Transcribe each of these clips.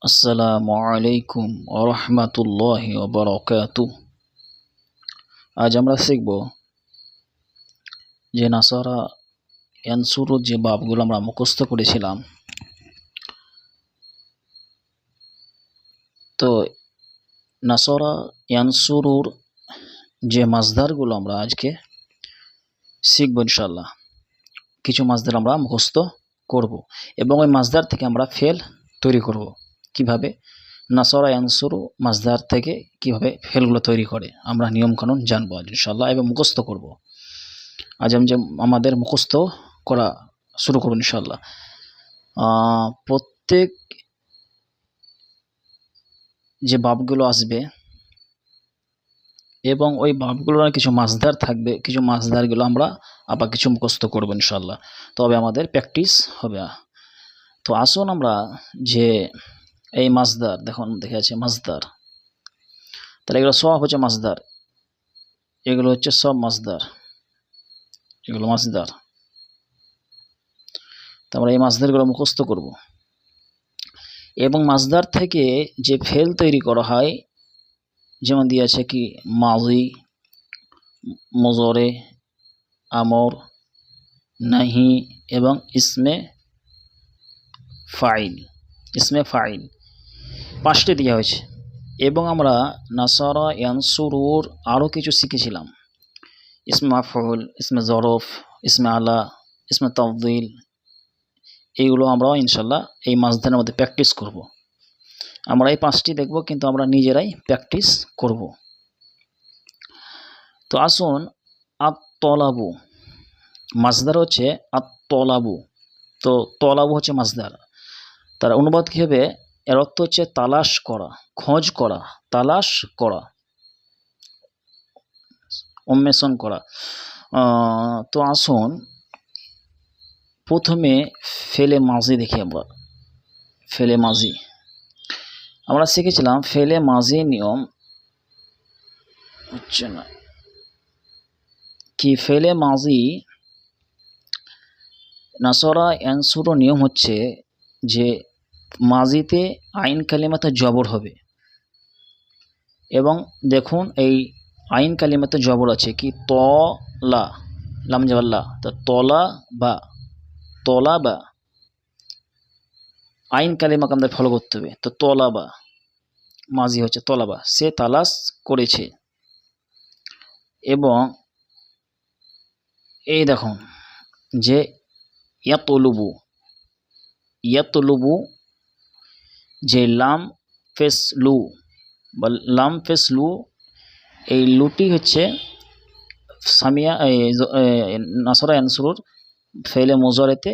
আসসালামু আলাইকুম ওয়া রাহমাতুল্লাহি ওয়া বারাকাতুহু। আজ আমরা শিখব যে নাসারা ইয়ানসুরুর যে বাবগুলো আমরা মুখস্থ করেছিলাম। তো নাসারা ইয়ানসুরুর যে মাসদারগুলো আমরা আজকে শিখব ইনশাআল্লাহ। কিছু মাসদার আমরা মুখস্থ করব এবং ওই মাসদার থেকে আমরা ফেল তৈরি করব। কিভাবে নাসারা ইয়ানসুরু মাসদার থেকে কিভাবে ফেলগুলো তৈরি করে আমরা নিয়মকানুন জানবো আজ ইনশাআল্লাহ এবং মুখস্থ করব। আজ আমি যে আমাদের মুখস্থ করা শুরু করব ইনশাআল্লাহ। প্রত্যেক যে বাবগুলো আসবে এবং ওই বাবগুলোর কিছু মাসদার থাকবে, কিছু মাসদারগুলো আমরা আবার কিছু মুখস্থ করব ইনশাআল্লাহ, তবে আমাদের প্র্যাকটিস হবে। তো আসুন আমরা যে এই মাসদার দেখুন দেখে আছে মাসদার, তাহলে এগুলো সব হচ্ছে মাসদার, এগুলো হচ্ছে সব মাসদার, এগুলো মাসদার। তো আমরা এই মাসদারগুলো মুখস্থ করব এবং মাসদার থেকে যে ফেল তৈরি করা হয়, যেমন দিয়ে আছে কি মাজি, মুজরে, আমর, নাহি এবং ইসমে ফাইল। ইসমে ফাইল পাঁচটি দেওয়া হয়েছে এবং আমরা নাসারা ইয়ানসুরুর আরও কিছু শিখেছিলাম। ইসমে মাফউল, ইসমে জরফ, ইসমে আলা, ইসমে তাফদিল, এইগুলো আমরা ইনশাল্লাহ এই মাসদারের মধ্যে প্র্যাকটিস করব। আমরা এই পাঁচটি দেখব, কিন্তু আমরা নিজেরাই প্র্যাকটিস করব। তো আসুন, আত-তলাবু মাসদার হচ্ছে আত-তলাবু। তো তলাবু হচ্ছে মাসদার, তার অনুবাদ কী হবে? এর অর্থ হচ্ছে তালাশ করা, খোঁজ করা, তালাশ করা, অন্বেষণ করা। তো আসুন প্রথমে ফেলে মাজি দেখি। আমরা ফেলে মাজি আমরা শিখেছিলাম। ফেলে মাজি নিয়ম হচ্ছে না কি, ফেলে মাজি নাসারা ইয়ানসুরুর নিয়ম হচ্ছে যে মাজিতে আইন কালিমাতে জবর হবে এবং দেখুন এই আইন কালিমাতে জবর আছে কি তলা, লাম জাবাল্লা, তো তলা বা, তলা বা আইন কালিমাকে আমাদের ফলো করতে হবে। তো তলা বা মাজি হচ্ছে তলা বা, সে তালাশ করেছে। এবং এই দেখুন যে ইয়াতলুবু, ইয়াতলুবু যে লাম ফেস লু বা লাম ফেস লু, এই লুটি হচ্ছে সামিয়া নাসারা ইয়ানসুরুর ফেলে মুজারেতে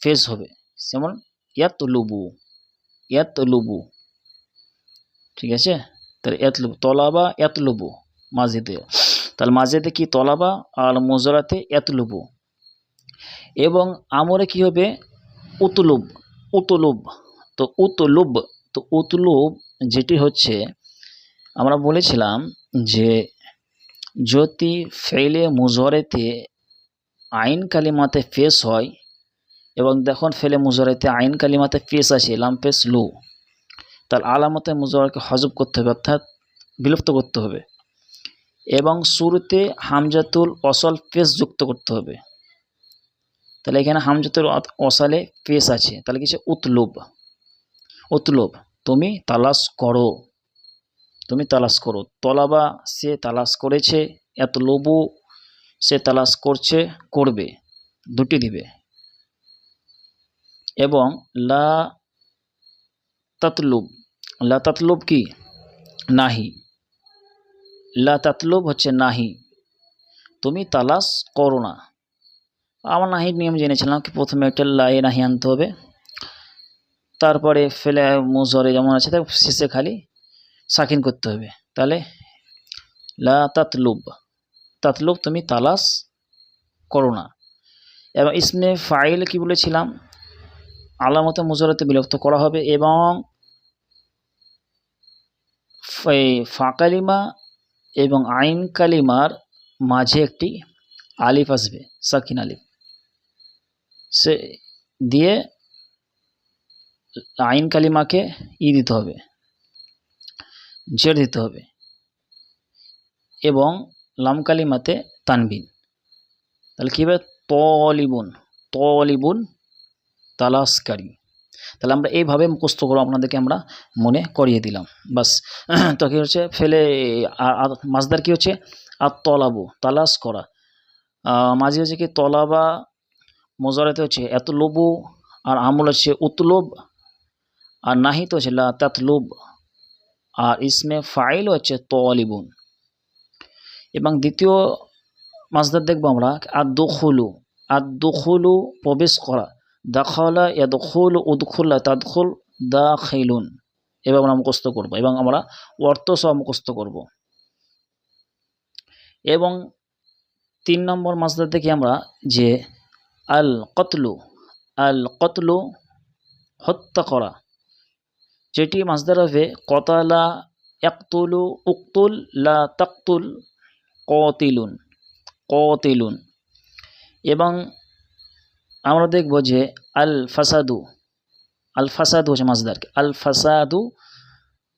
ফেস হবে, যেমন ইয়াতলুবু, ইয়াতলুবু, ঠিক আছে। তাহলে ইয়াতলুবু, তলাবা ইয়াতলুবু মাজিতে, তাহলে মাজিতে কি তলাবা আর মুজারাতে ইয়াতলুবু। এবং আমরে কি হবে? উতলুব, উতলুব। তো উতলুব, তো উতলুব যেটি হচ্ছে আমরা বলেছিলাম যে যদি ফেলে মুজারেতে আইন কালিমাতে ফেস হয় এবং দেখুন ফেলে মুজারেতে আইন কালিমাতে ফেস আছে লাম ফেস লু, তার আলামতে মুজারকে হজব করতে হবে, অর্থাৎ বিলুপ্ত করতে হবে এবং শুরুতে হামজাতুল অসল ফেস যুক্ত করতে হবে। তাহলে এখানে হামজাতুল অসালে ফেস আছে, তাহলে কিছু উতলুব, উতলুব তুমি তালাশ করো, তুমি তালাশ করো। তলাবা সে তালাশ করেছে, ইয়াতলুবু সে তালাশ করছে, করবে, দুটি দিবে। এবং লা তাতলুব, লা তাতলুব কি নাহি, লা তাতলুব হচ্ছে নাহি, তুমি তালাশ করো না। আমার নাহির নিয়ম জেনেছিলাম কি প্রথমে একটা লাই নাহি আনতে হবে, তারপরে ফেলে মুজরে যেমন আছে তার শেষে খালি সাকিন করতে হবে। তাহলে লা তাতলুব, তাতলুব তুমি তালাশ করো না। এবং ইসমে ফাইল কি বলেছিলাম? আলামতে মুজরাতে বিলুপ্ত করা হবে এবং ফা কালিমা এবং আইন কালিমার মাঝে একটি আলিফ আসবে, সাকিন আলিফ, সে দিয়ে আইন কালিমাকে দিতে হবে, জের দিতে হবে, এবং লাম কালিমাতে তানবিন। তাহলে কী হবে? তলিবুন, তলিবুন তালাশকারী। তাহলে আমরা এইভাবে মুখস্থ করবো, আপনাদেরকে আমরা মনে করিয়ে দিলাম বাস। তো কী হচ্ছে ফেলে মাসদার কী হচ্ছে? আর তলাবু, তালাশ করা। মাঝে হচ্ছে কি তলাবা মোজারেতে হচ্ছে এতলবু, আর আমল হচ্ছে উতলব, আর নাহিত হচ্ছে লা তাতলুব, আর ইসমে ফাইল হচ্ছে তলিবুন। এবং দ্বিতীয় মাসদার দেখবো আমরা আদ-দুখুলু, আদ-দুখুলু প্রবেশ করা, দাখালা ইয়াদখুলু উদখুলা তাদখুল দাখিলুন। এবার আমরা মুখস্থ করব এবং আমরা অর্থ সহ মুখস্থ করব। এবং 3 নম্বর মাসদার দেখি আমরা যে আল কতলু, আল কতলু হত্যা করা, যেটি মাসদার হবে কতালা ইয়াকতুলু উকতুল লা তাকতুল কতিলুন, কতিলুন। এবং আমরা দেখব যে আল ফাসাদু, আল ফাসাদু হচ্ছে মাসদার, আল ফাসাদু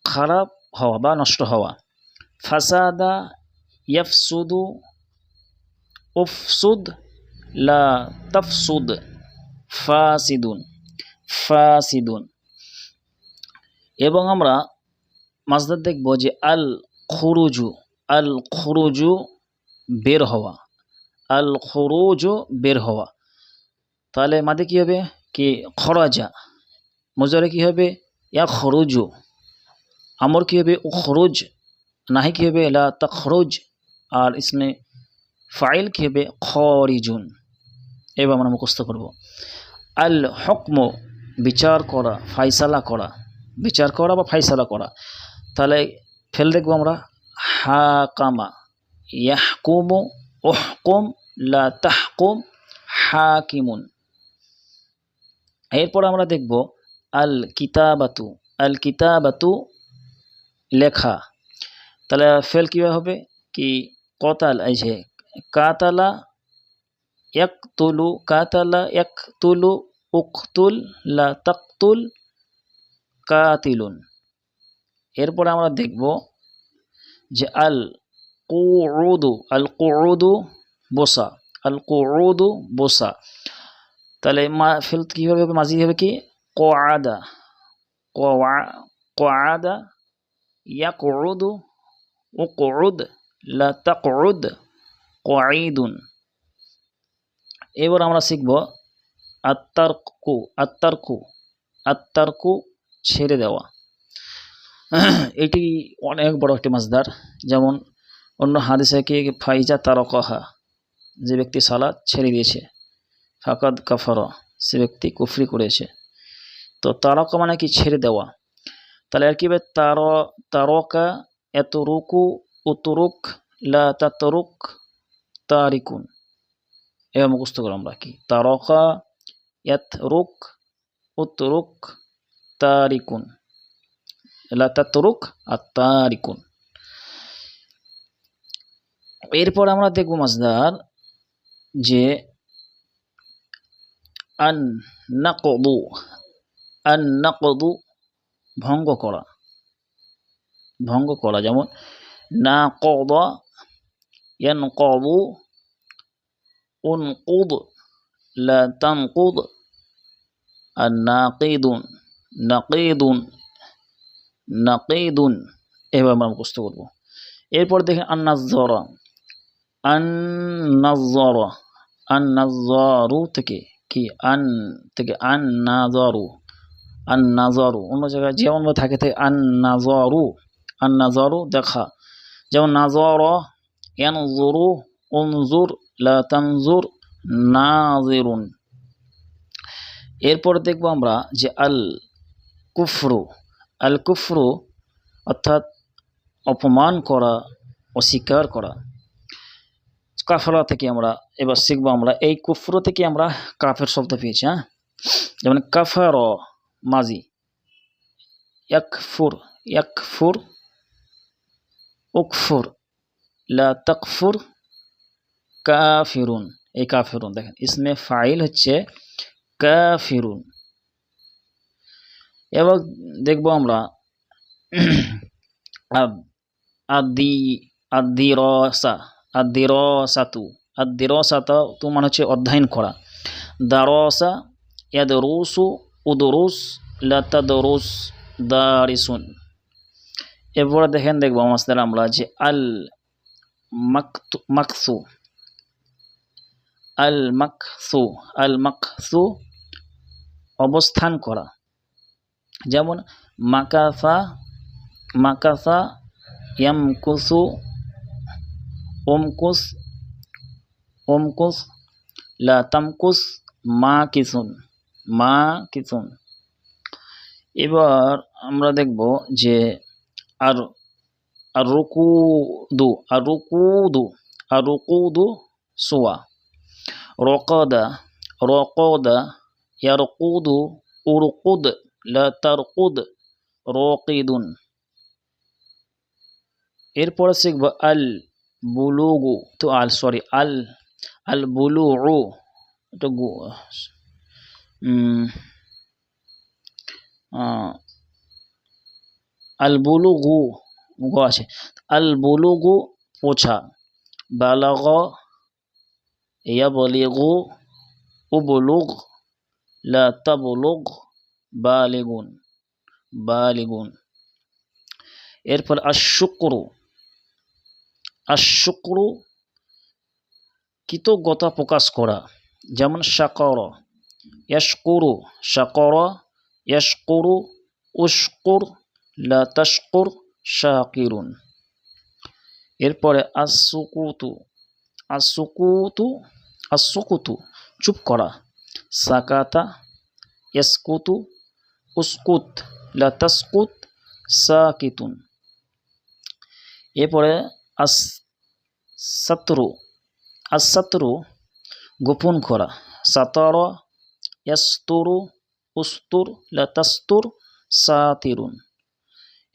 খারাপ হওয়া বা নষ্ট হওয়া। ফাসাদা ইয়াফসুদু উফসুদ লা তাফসুদ ফাসিদুন, ফাসিদুন। এবং আমরা মাসদার দেখব যে আল খুরুজু, আল খুরুজু বের হওয়া, আল খুরুজু বের হওয়া। তাহলে মাদে কী হবে? কি খরাজা, মুজারে কী হবে? ইয়া খরুজু, আমর কী হবে? উখরুজ, নাহি কী হবে? লা তাখরুজ, আর ইসমে ফাইল কী হবে? খরিজুন। এবার আমরা মুখস্থ করব। আল হুকমু বিচার করা, ফাইসালা করা, বিচার করা বা ফাইসালা করা। তাহলে ফেল দেখব আমরা হাকামা, ইয়াহকুমু উহকুম লা তাহকুম হাকিমুন। এরপর আমরা দেখব আল কিতাবাতু, আল কিতাবাতু লেখা। তাহলে ফেল কীভাবে হবে? কি কতাল, এই যে কাতালা ইয়াকতুলু, কাতালা ইয়াকতুলু উকতুল লা তাকতুল কাতিলুন। এরপর আমরা দেখব যে আল কুউদু, আল কুউদু বসা, আল কুউদু বসা। তাহলে ফেল কীভাবে হবে? মাঝি হবে কি কআদা, কআদা ইয়াকউদু উকউদ লা তাকউদ কঈদুন। এবার আমরা শিখব আত্তারকু, আত্তারকু, আত্তারকু ছেড়ে দেওয়া। এটি অনেক বড় একটি মাসদার। যেমন অন্য হাদিসে কি ফাইজা তারকাহা, যে ব্যক্তি সালাত ছেড়ে দিয়েছে, ফাকাদ কাফারা, সে ব্যক্তি কুফরি করেছে। তো তারকা মানে কি? ছেড়ে দেওয়া। তাহলে আর কি হবে? তারকা ইয়াতরুকু উতরুক লা তাতরুক তারিকুন। এবার মুখস্থ করো আমরা কি তারকা ইয়াতরুক উতরুক তারিকুন লা তাতরুক আর তারিকুন। এরপর আমরা দেখব মাসদার যে আন নাকদু, আন নাকদু ভঙ্গ করা, ভঙ্গ করা। যেমন নাকদা ইয়ানকদু উনকুদ লা তানকুদ আর নাকিদুন, নাকিদুন, নাকিদুন। এবার আমরা মুখস্থ করব। এরপর দেখেন আন-নাজ্জারা, আন-নাজ্জারা, আন-নাজ্জারু থেকে কি আন থেকে আন-নাজারু, আন-নাজারু। অন্য জায়গায় যেমনভাবে থাকে আন-নাজারু, আন-নাজারু দেখা। যেমন নাজারা ইয়ানজুরু উনজুর লা তানজুর নাজিরুন। এরপর দেখব আমরা যে আল কুফরু, আল কুফরু অর্থাৎ অপমান করা, অস্বীকার করা। কাফেরা থেকে আমরা এবার শিখবো আমরা এই কুফরু থেকে আমরা কাফের শব্দ পেয়েছি। হ্যাঁ, যেমন কাফার মাজি, ইয়াকফুর, ইয়াকফুর উকফুর লা তাকফুর কাফিরুন। এই কাফিরুন দেখেন ইসমে ফাইল হচ্ছে কাফিরুন। এবার দেখব আমরা আদি আদিরসা আদিরসাতু আদিরসাতা তো মানে হচ্ছে অধ্যয়ন করা। দারসা ইয়াদরুসু উদরুস লা তাদরুস দারিসুন। এরপরে দেখবো মাসদার আমরা যে আল মাকসু আল মাকসু আল মাকসু অবস্থান করা। যেমন মাকাসা মাকাসা ইয়ামকুসু ওমকুস ওমকুস লা তামকুস মাকিসুন মাকিসুন। এবার আমরা দেখব যে আর আরকুদু আরকুদু আরকুদু সোয়া রকাদা রকাদা ইয়ারকুদু উরকুদ লা তারকুদ রাকিদুন। এরপরে শিখব আল বুলুগু তো আল বুলুউ এটা আল বুলুগু আছে আল বুলুগু পোছা। বালাগ ইয়াবলিগু উবলুগ লা তাবলুগ বালিগুন বালিগুন। এরপর আশুকরু কৃতজ্ঞতা প্রকাশ করা। যেমন শাকর ইয়াশকুরু শাকর ইয়াশকুরু উশকুর লা তাশকুর শাকিরুন। এরপরে আসুকুতু চুপ করা। সাকাতা ইয়াসকুতু উসকুত লা তাসকুত সাকিতুন। এরপরে আসাতরু গোপন করা। সাতর ইয়াসতুরু উস্তুর লা তাস্তুর সাতিরুন।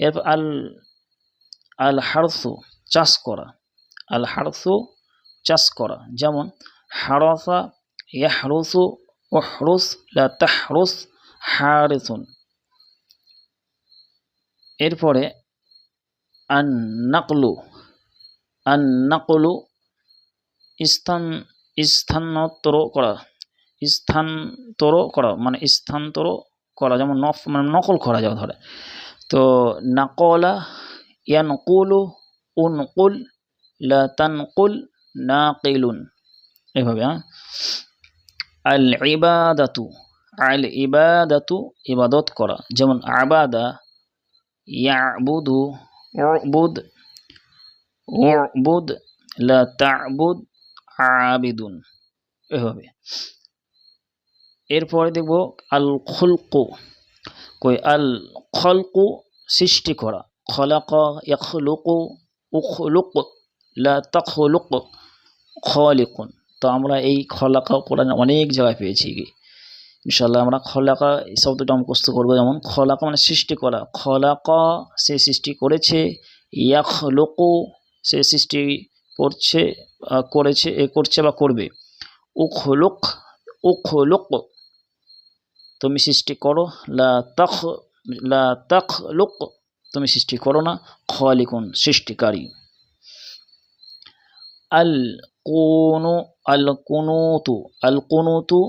এরপর আল হারসু চাষ করা। আল হারসু চাষ করা। যেমন হারসা ইয়াহরুসু উহরুস লা তাহরুস হারিসুন। এরপরে আন্নাকলু স্থানান্তর করা মানে স্থানান্তর করা। যেমন মানে নকল করা যাবে ধরে তো নাকলা ইয়ানকুলু উনকুল লা তানকুল নাকিলুন। এভাবে আল ইবাদাতু ইবাদত করা। যেমন আবাদা ইয়াবুদু উবুদ উবুদ লা তা'বুদ আবিদুন। এভাবে। এরপরে দেখব আল খলকু সৃষ্টি করা। খলাকা ইয়াখলুকু উখলুক লা তাখলুক খালিকুন। তো আমরা এই খলাকা কোরআনে অনেক জায়গায় পেয়েছি। ইনশাআল্লাহ আমরা খলাকা এই শব্দটা মুখস্থ করবো। যেমন খলাকা মানে সৃষ্টি করা। খলাকা সে সৃষ্টি করেছে। ইয়াখলুকু সে সৃষ্টি করছে বা করবে। উখলুক তুমি সৃষ্টি করো। লা তাখলুক তুমি সৃষ্টি করো না। খালিকুন সৃষ্টিকারী। আল কুনুতু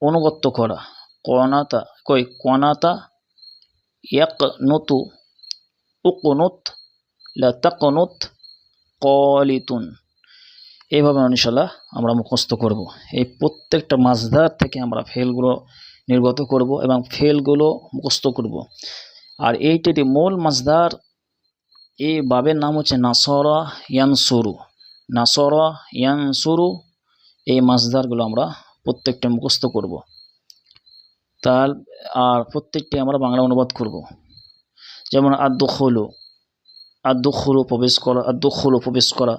অনুগত করা। কনাতা ইয়াকনুতু উকনুত লা তাকনুত কালিতুন। এইভাবে ইনশাআল্লাহ আমরা মুখস্থ করব। এই প্রত্যেকটা মাসদার থেকে আমরা ফেলগুলো নির্গত করব এবং ফেলগুলো মুখস্থ করব। আর এইটারই মূল মাসদার এই বাবের নাম হচ্ছে নাসরা ইয়ানসুরু। নাসরা ইয়ানসুরু এই মাসদারগুলো আমরা প্রত্যেকটা মুখস্থ করব। আর প্রত্যেকটি আমরা বাংলা অনুবাদ করব। যেমন আদ-দুখুলু প্রবেশ করা। আদ-দুখুলু প্রবেশ করা।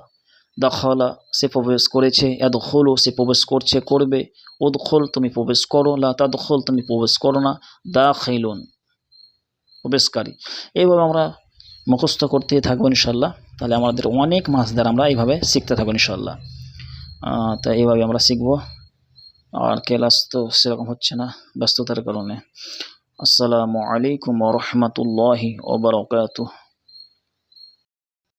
দাখালা সে প্রবেশ করেছে। ইয়াদখুলু সে প্রবেশ করছে করবে। উদখুল তুমি প্রবেশ করো। লা তাদখুল তুমি প্রবেশ করো না। দাখিলুন প্রবেশকারী। এইভাবে আমরা মুখস্থ করতে থাকবো ইনশাআল্লাহ। তাহলে আমাদের অনেক মাসদার আমরা এইভাবে শিখতে থাকবো ইনশাআল্লাহ। তো এইভাবে আমরা শিখব। আর ক্লাস তো সেরকম হচ্ছে না ব্যস্ততার কারণে। আসসালামু আলাইকুম ওয়া রাহমাতুল্লাহি ওয়া বারাকাতুহু।